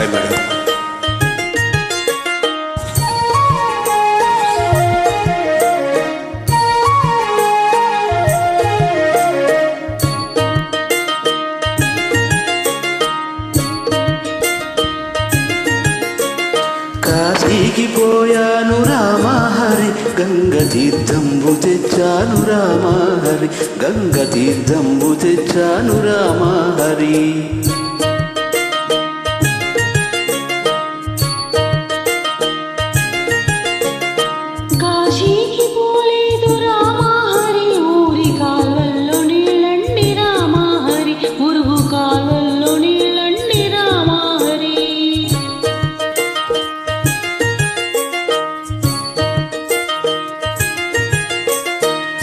Hi madam. కాశీకి పోయాను రామహరి, గంగ తీర్థంబు తెచ్చాను రామహరి, గంగ తీర్థంబు తెచ్చాను రామహరి. కాశీకి పోలేదు రామహరి, ఊరి కాల్వల్లో నీళ్ళండి రామహరి, ఉరుగు కాల్వల్లో నీళ్ళండి రామహరి.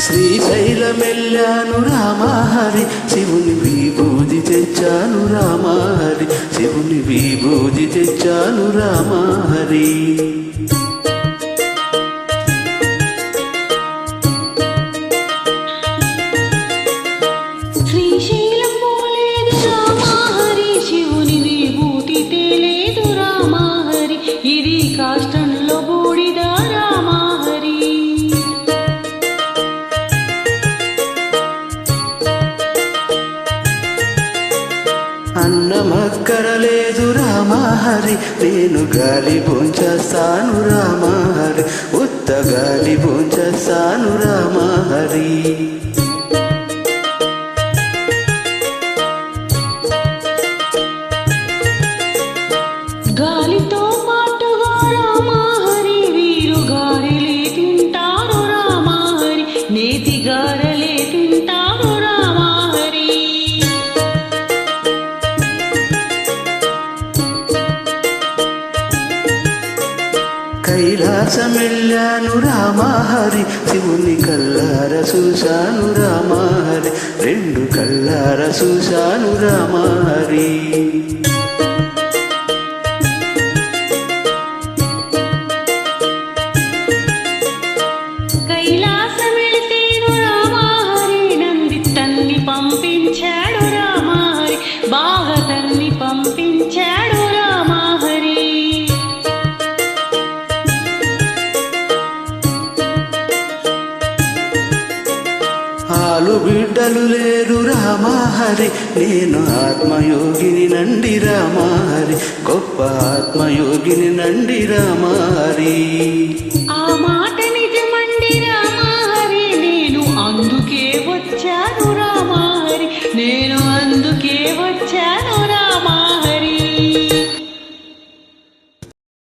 శ్రీశైలమెల్లాను రామహరి, శివుని విభూది తెచ్చాను రామహరి, శివుని విభూది తెచ్చాను రామహరి. శ్రీశైలం పోలేదు రామహరి, శివుని విభూతి తేలేదు రామహరి, ఇది కాష్టంలో బూడిద రామహరి. అన్నమక్కరలేదు రామహరి, నేను గాలి భోంచేస్తాను రామహరి, ఉత్త గాలి భోంచేస్తాను రామహరి. గాలితో పాటుగా రామహరి, వీరు గారెలే తింటారు రామహరి, నేతి గారెలే తింటారు రామహరి. కైలాసమెల్లాను రామహరి, శివుని కల్లార చూశాను రామహరి, రెండు కల్లార చూశాను రామహరి. కైలాసం వెళితేను రామహరి, నంది తన్ని పంపించాడు రామహరి, బాగా తన్ని పంపించాడు రామహరి. ఆలు బిడ్డలు లేరు రామహరి, నేను ఆత్మయోగిని నండి రామహరి, గొప్ప ఆత్మయోగిని నండి రామహరి. ఆ మాట నిజమండి రామహరి, నేను అందుకే వచ్చాను రామహరి, నేను